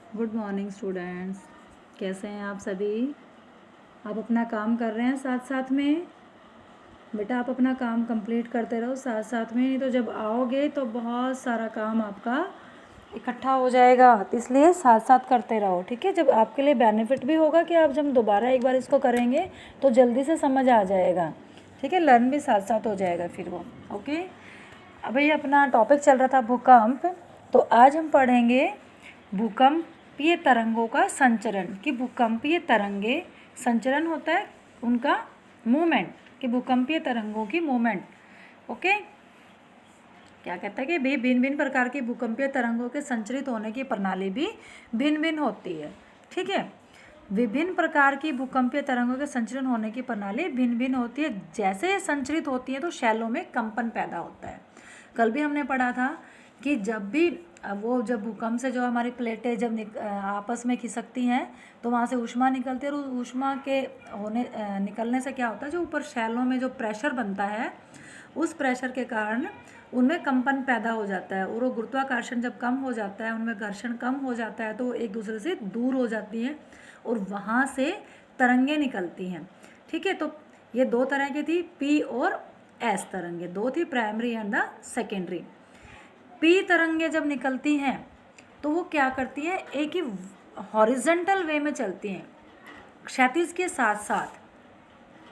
Good morning students. कैसे हैं आप सभी? आप अपना काम कर रहे हैं साथ साथ में? बेटा आप अपना काम कंप्लीट करते रहो साथ साथ में, नहीं तो जब आओगे तो बहुत सारा काम आपका इकट्ठा हो जाएगा। तो इसलिए साथ साथ करते रहो, ठीक है। जब आपके लिए बेनिफिट भी होगा कि आप जब दोबारा एक बार इसको करेंगे तो जल्दी से समझ आ जाएगा, ठीक है। लर्न भी साथ साथ हो जाएगा फिर वो, ओके। अभी अपना टॉपिक चल रहा था भूकंप, तो आज हम पढ़ेंगे भूकंपीय तरंगों का संचरण। कि भूकंपीय तरंगे संचरण होता है उनका मूवमेंट, कि भूकंपीय तरंगों की मूवमेंट, ओके। क्या कहता है कि भी भिन्न भिन्न प्रकार की भूकंपीय तरंगों के संचरित होने की प्रणाली भी भिन्न भिन्न होती है, ठीक है। विभिन्न प्रकार की भूकंपीय तरंगों के संचरण होने की प्रणाली भिन्न भिन्न होती है। जैसे ये संचरित होती है तो शैलों में कंपन पैदा होता है। कल भी हमने पढ़ा था कि जब भी वो जब भूकंप से जो हमारी प्लेटें जब आपस में खिसकती हैं तो वहाँ से ऊष्मा निकलती है, और उस ऊष्मा के निकलने से क्या होता है, जो ऊपर शैलों में जो प्रेशर बनता है उस प्रेशर के कारण उनमें कंपन पैदा हो जाता है, और वो गुरुत्वाकर्षण जब कम हो जाता है, उनमें घर्षण कम हो जाता है, तो वो एक दूसरे से दूर हो जाती हैं और वहाँ से तरंगे निकलती हैं, ठीक है। तो ये दो तरह की थी, पी और एस तरंगे, दो थी, primary and the secondary. P तरंगे जब निकलती हैं तो वो क्या करती हैं, एक ही हॉरिजेंटल वे में चलती हैं, क्षैतिज के साथ साथ,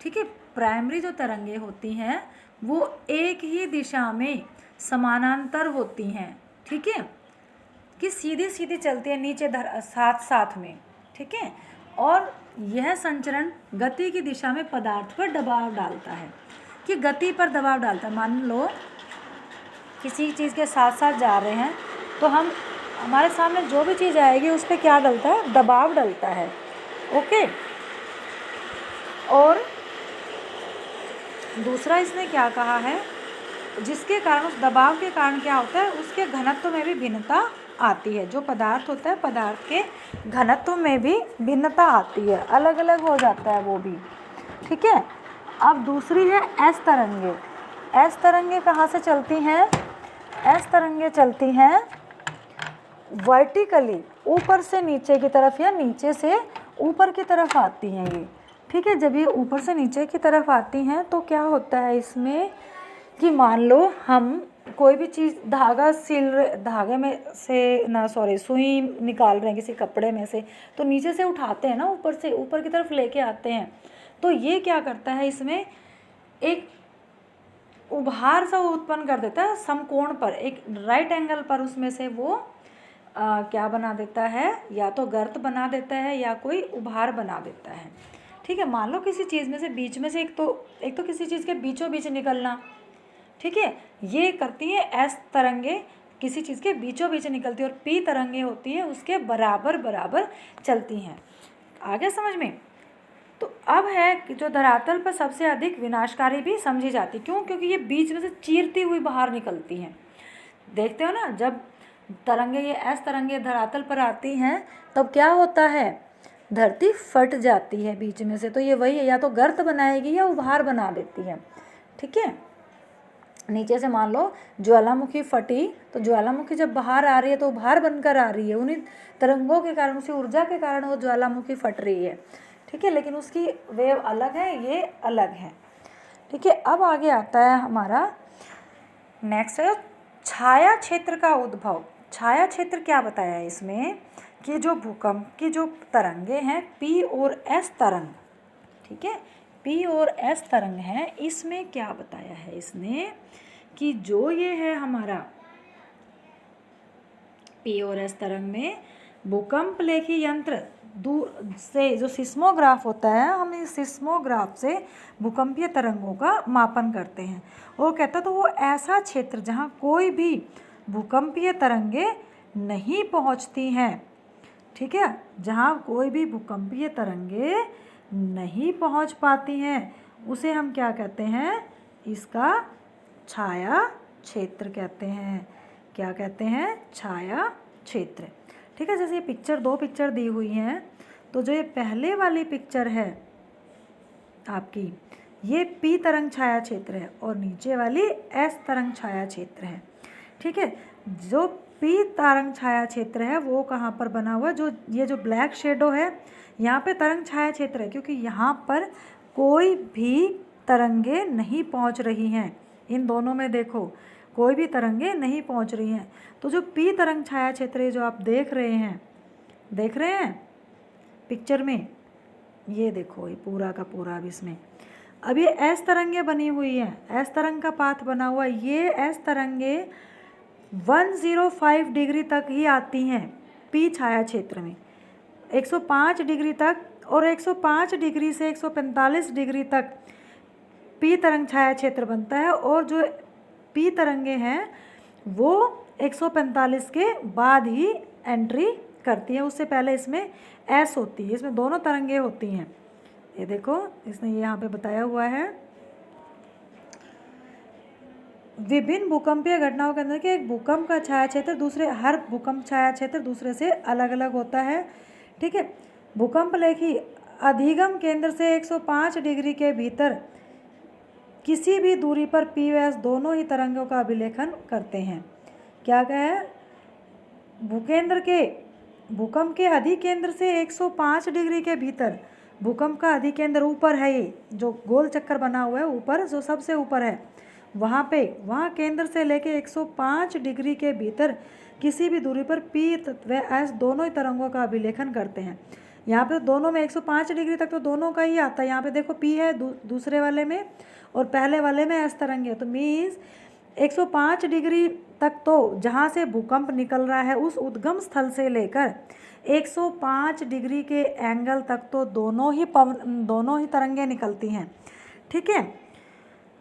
ठीक है। प्राइमरी जो तरंगे होती हैं वो एक ही दिशा में समानांतर होती हैं, ठीक है, कि सीधी सीधी चलती है नीचे साथ साथ में, ठीक है। और यह संचरण गति की दिशा में पदार्थ पर दबाव डालता है, कि गति पर दबाव डालता है। मान लो किसी चीज़ के साथ साथ जा रहे हैं तो हम हमारे सामने जो भी चीज़ आएगी उस पर क्या डलता है, दबाव डलता है, ओके। और दूसरा इसने क्या कहा है, जिसके कारण, उस दबाव के कारण क्या होता है, उसके घनत्व में भी भिन्नता आती है। जो पदार्थ होता है, पदार्थ के घनत्व में भी भिन्नता आती है, अलग अलग हो जाता है वो भी, ठीक है। अब दूसरी है एस तरंगे। एस तरंगे कहाँ से चलती हैं? एस तरंगे चलती हैं वर्टिकली, ऊपर से नीचे की तरफ या नीचे से ऊपर की तरफ आती हैं ये, ठीक है। जब ये ऊपर से नीचे की तरफ आती हैं तो क्या होता है इसमें, कि मान लो हम कोई भी चीज़ धागे में से ना, सुई निकाल रहे हैं किसी कपड़े में से, तो नीचे से उठाते हैं ना, ऊपर से ऊपर की तरफ लेके आते हैं, तो ये क्या करता है, इसमें एक उभार सा उत्पन्न कर देता है समकोण पर, एक राइट एंगल पर, उसमें से वो क्या बना देता है, या तो गर्त बना देता है या कोई उभार बना देता है, ठीक है। मान लो किसी चीज़ में से बीच में से एक तो किसी चीज़ के बीचों बीच निकलना, ठीक है, ये करती है एस तरंगे, किसी चीज़ के बीचों बीच निकलती है, और पी तरंगे होती है उसके बराबर बराबर चलती हैं। आगे समझ में? तो अब है कि जो धरातल पर सबसे अधिक विनाशकारी भी समझी जाती, क्यों? क्योंकि ये बीच में से चीरती हुई बाहर निकलती हैं। देखते हो ना, जब तरंगे, ये एस तरंगे धरातल पर आती हैं तब क्या होता है, धरती फट जाती है बीच में से। तो ये वही है, या तो गर्त बनाएगी या उभार बना देती है, ठीक है। नीचे से मान लो ज्वालामुखी फटी, तो ज्वालामुखी जब बाहर आ रही है तो उभार बनकर आ रही है, उन्हीं तरंगों के कारण, उसी ऊर्जा के कारण वो ज्वालामुखी फट रही है, ठीक है। लेकिन उसकी वेव अलग है, ये अलग है, ठीक है। अब आगे आता है हमारा नेक्स्ट है छाया क्षेत्र का उद्भव। छाया क्षेत्र क्या बताया है इसमें, कि जो भूकंप की जो तरंगे हैं, पी और एस तरंग, ठीक है, पी और एस तरंग है, इसमें क्या बताया है इसने, कि जो ये है हमारा पी और एस तरंग में भूकंप लेखी यंत्र दूर से, जो सिस्मोग्राफ होता है, हम इस सिस्मोग्राफ से भूकंपीय तरंगों का मापन करते हैं। वो कहता तो वो ऐसा क्षेत्र जहाँ कोई भी भूकंपीय तरंगे नहीं पहुँचती हैं, ठीक है, जहाँ कोई भी भूकंपीय तरंगे नहीं पहुँच पाती हैं, उसे हम क्या कहते हैं, इसका छाया क्षेत्र कहते हैं। क्या कहते हैं? छाया क्षेत्र, ठीक है। जैसे ये पिक्चर, दो पिक्चर दी हुई हैं, तो जो ये पहले वाली पिक्चर है आपकी, ये पी तरंग छाया क्षेत्र है, और नीचे वाली एस तरंग छाया क्षेत्र है, ठीक है। जो पी तरंग छाया क्षेत्र है वो कहाँ पर बना हुआ है, जो ये जो ब्लैक शेडो है यहाँ पे तरंग छाया क्षेत्र है, क्योंकि यहाँ पर कोई भी तरंगे नहीं पहुँच रही हैं। इन दोनों में देखो कोई भी तरंगे नहीं पहुँच रही हैं। तो जो पी तरंग छाया क्षेत्र है जो आप देख रहे हैं पिक्चर में, ये देखो ये पूरा का पूरा अब इसमें अब ये एस तरंगे बनी हुई हैं, एस तरंग का पाथ बना हुआ है। ये एस तरंगे 105 डिग्री तक ही आती हैं पी छाया क्षेत्र में, 105 डिग्री तक, और 105 डिग्री से 145 डिग्री तक पी तरंग छाया क्षेत्र बनता है। और जो पी तरंगे हैं वो 145 के बाद ही एंट्री करती है, उससे पहले इसमें एस होती है, इसमें दोनों तरंगे होती हैं। ये देखो इसने ये यहाँ पे बताया हुआ है। विभिन्न भूकंपीय घटनाओं के अंदर कि एक भूकंप का छाया क्षेत्र हर भूकंप छाया क्षेत्र दूसरे से अलग अलग होता है। ठीक है, भूकंप लेखी अधिगम केंद्र से 105 डिग्री के भीतर किसी भी दूरी पर पी व एस दोनों ही तरंगों का अभिलेखन करते हैं। क्या कहा है, भूकंप के अधिकेंद्र से 105 डिग्री के भीतर, भूकंप का अधिकेंद्र ऊपर है, ये जो गोल चक्कर बना हुआ है ऊपर, जो सबसे ऊपर है वहाँ केंद्र से लेके 105 डिग्री के भीतर किसी भी दूरी पर पी व एस दोनों ही तरंगों का अभिलेखन करते हैं। यहाँ पे दोनों में 105 डिग्री तक तो दोनों का ही आता है। यहाँ पे देखो पी है दूसरे वाले में और पहले वाले में एस तरंग है, तो मीन्स 105 डिग्री तक तो जहाँ से भूकंप निकल रहा है उस उद्गम स्थल से लेकर 105 डिग्री के एंगल तक तो दोनों ही तरंगें निकलती हैं। ठीक है,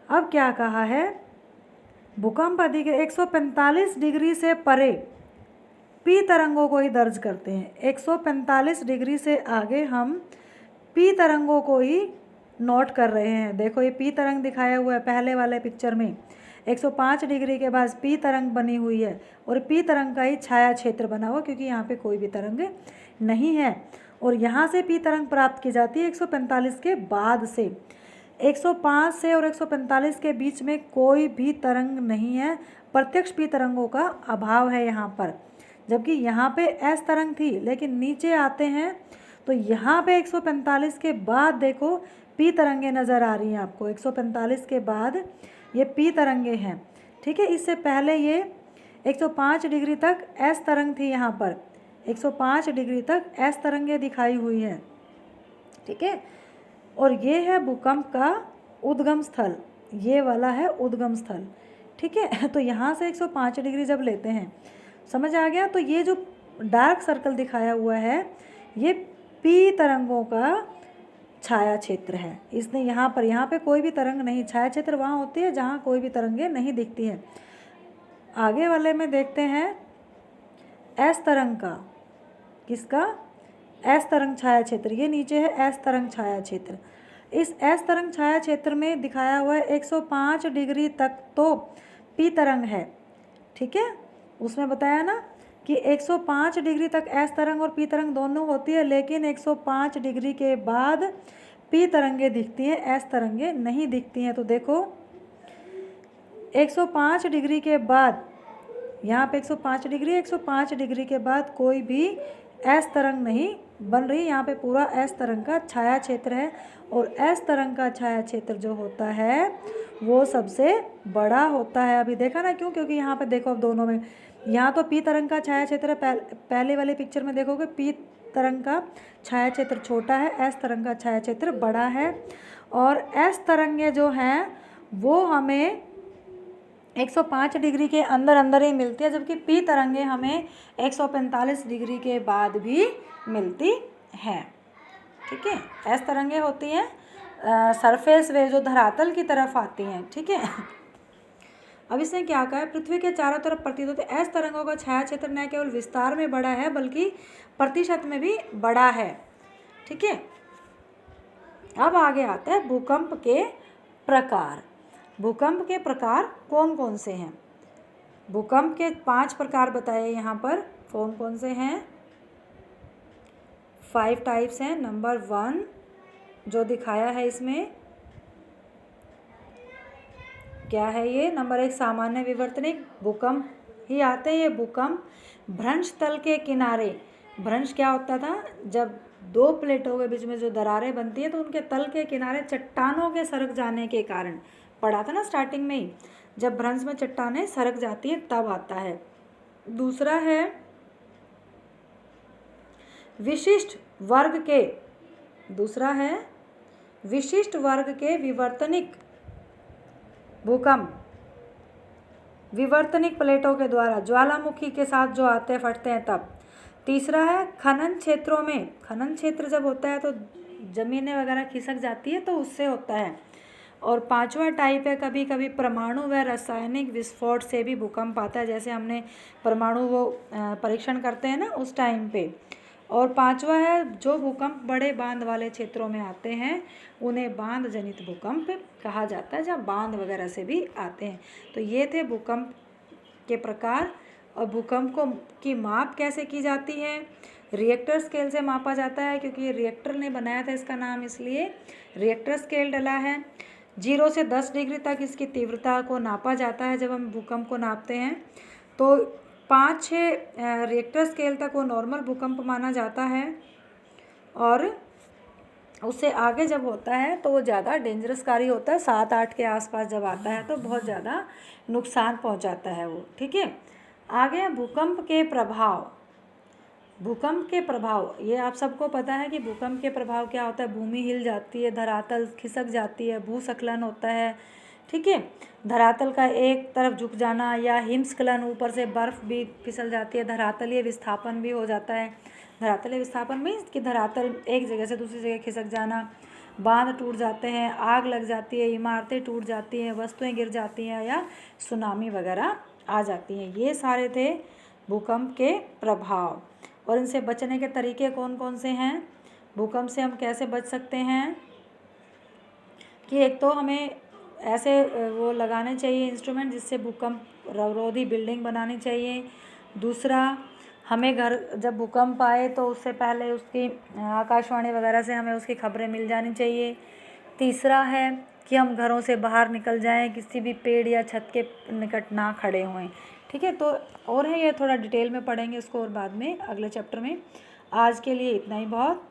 अब क्या कहा है, भूकंप अधिक 145 डिग्री से परे पी तरंगों को ही दर्ज करते हैं। 145 डिग्री से आगे हम पी तरंगों को ही नोट कर रहे हैं। देखो ये पी तरंग दिखाया हुआ है पहले वाले पिक्चर में, 105 डिग्री के बाद पी तरंग बनी हुई है और पी तरंग का ही छाया क्षेत्र बना हुआ, क्योंकि यहाँ पे कोई भी तरंग नहीं है। और यहाँ से पी तरंग प्राप्त की जाती है 145 के बाद से। 105 से और 145 के बीच में कोई भी तरंग नहीं है, प्रत्यक्ष पी तरंगों का अभाव है यहाँ पर। जबकि यहाँ पे एस तरंग थी, लेकिन नीचे आते हैं तो यहाँ पे 145 के बाद देखो पी तरंगे नज़र आ रही हैं आपको। 145 के बाद ये पी तरंगे हैं। ठीक है, इससे पहले ये 105 डिग्री तक एस तरंग थी, यहाँ पर 105 डिग्री तक एस तरंगे दिखाई हुई है। ठीक है, और ये है भूकंप का उद्गम स्थल, ये वाला है उद्गम स्थल। ठीक है, तो यहाँ से 105 डिग्री जब लेते हैं, समझ आ गया। तो ये जो डार्क सर्कल दिखाया हुआ है ये पी तरंगों का छाया क्षेत्र है। इसने यहाँ पे कोई भी तरंग नहीं, छाया क्षेत्र वहाँ होती है जहाँ कोई भी तरंगें नहीं दिखती हैं। आगे वाले में देखते हैं एस तरंग का, किसका, एस तरंग छाया क्षेत्र, ये नीचे है एस तरंग छाया क्षेत्र। इस एस तरंग छाया क्षेत्र में दिखाया हुआ है 105 डिग्री तक तो पी तरंग है। ठीक है, उसमें बताया ना कि 105 डिग्री तक एस तरंग और पी तरंग दोनों होती है, लेकिन 105 डिग्री के बाद पी तरंगे दिखती हैं, एस तरंगे नहीं दिखती हैं। तो देखो 105 डिग्री के बाद, यहाँ पे 105 डिग्री के बाद कोई भी एस तरंग नहीं बन रही। यहाँ पे पूरा एस तरंग का छाया क्षेत्र है, और एस तरंग का छाया क्षेत्र जो होता है वो सबसे बड़ा होता है। अभी देखा ना क्यों, क्योंकि यहाँ पे देखो अब दोनों में, यहाँ तो पी तरंग का छाया क्षेत्र पहले वाले पिक्चर में देखोगे पी तरंग का छाया क्षेत्र छोटा है, एस तरंग का छाया क्षेत्र बड़ा है। और एस तरंगे जो हैं वो हमें 105 डिग्री के अंदर ही मिलती है, जबकि पी तरंगे हमें 145 डिग्री के बाद भी मिलती है। ठीक है, एस तरंगे होती हैं सरफेस वे, जो धरातल की तरफ आती हैं। ठीक है, अब इसने क्या कहा है, पृथ्वी के चारों तरफ प्रतीत होते एस तरंगों का छाया क्षेत्र न केवल विस्तार में बड़ा है बल्कि प्रतिशत में भी बड़ा है। ठीक है, अब आगे आता है भूकंप के प्रकार। भूकंप के प्रकार कौन कौन से हैं? भूकंप के 5 प्रकार बताए यहाँ पर, कौन कौन से हैं? 5 टाइप्स हैं। नंबर 1 जो दिखाया है इसमें, क्या है ये? नंबर 1 सामान्य विवर्तनिक भूकंप ही आते हैं ये भूकंप। भ्रंश तल के किनारे, भ्रंश क्या होता था, जब दो प्लेटों के बीच में जो दरारें बनती है तो उनके तल के किनारे चट्टानों के सरक जाने के कारण, पढ़ा था ना स्टार्टिंग में ही, जब भ्रंश में चट्टानें सरक जाती है तब आता है। दूसरा है विशिष्ट वर्ग के, दूसरा है विशिष्ट वर्ग के विवर्तनिक भूकंप, विवर्तनिक प्लेटों के द्वारा ज्वालामुखी के साथ जो आते हैं फटते हैं तब। तीसरा है खनन क्षेत्रों में, खनन क्षेत्र जब होता है तो ज़मीनें वगैरह खिसक जाती है तो उससे होता है। और पांचवा टाइप है कभी कभी परमाणु व रासायनिक विस्फोट से भी भूकंप आता है, जैसे हमने परमाणु वो परीक्षण करते हैं ना उस टाइम पे। और पांचवा है जो भूकंप बड़े बांध वाले क्षेत्रों में आते हैं उन्हें बांध जनित भूकंप कहा जाता है, जहाँ बांध वगैरह से भी आते हैं। तो ये थे भूकंप के प्रकार। और भूकंप को की माप कैसे की जाती है, रिएक्टर स्केल से मापा जाता है, क्योंकि ये रिएक्टर ने बनाया था इसका नाम, इसलिए रिएक्टर स्केल डला है। 0 से 10 डिग्री तक इसकी तीव्रता को नापा जाता है जब हम भूकंप को नापते हैं। तो 5-6 रिएक्टर स्केल तक वो नॉर्मल भूकंप माना जाता है, और उससे आगे जब होता है तो वो ज़्यादा डेंजरस कारी होता है। 7-8 के आसपास जब आता है तो बहुत ज़्यादा नुकसान पहुंचाता है वो, ठीक है। आगे भूकंप के प्रभाव, भूकंप के प्रभाव, ये आप सबको पता है कि भूकंप के प्रभाव क्या होता है, भूमि हिल जाती है, धरातल खिसक जाती है, भूस्खलन होता है, ठीक है। धरातल का एक तरफ झुक जाना या हिमस्खलन, ऊपर से बर्फ़ भी फिसल जाती है, धरातलीय विस्थापन भी हो जाता है। धरातलीय विस्थापन मीन्स कि धरातल एक जगह से दूसरी जगह खिसक जाना, बांध टूट जाते हैं, आग लग जाती है, इमारतें टूट जाती हैं, वस्तुएं गिर जाती हैं या सुनामी वगैरह आ जाती हैं। ये सारे थे भूकंप के प्रभाव। और इनसे बचने के तरीके कौन कौन से हैं, भूकंप से हम कैसे बच सकते हैं, कि एक तो हमें ऐसे वो लगाने चाहिए इंस्ट्रूमेंट जिससे भूकंप रोधी बिल्डिंग बनानी चाहिए। दूसरा, हमें घर जब भूकंप आए तो उससे पहले उसकी आकाशवाणी वगैरह से हमें उसकी खबरें मिल जानी चाहिए। तीसरा है कि हम घरों से बाहर निकल जाएं, किसी भी पेड़ या छत के निकट ना खड़े हों, ठीक है। तो और है, ये थोड़ा डिटेल में पढ़ेंगे इसको और बाद में अगले चैप्टर में। आज के लिए इतना ही बहुत।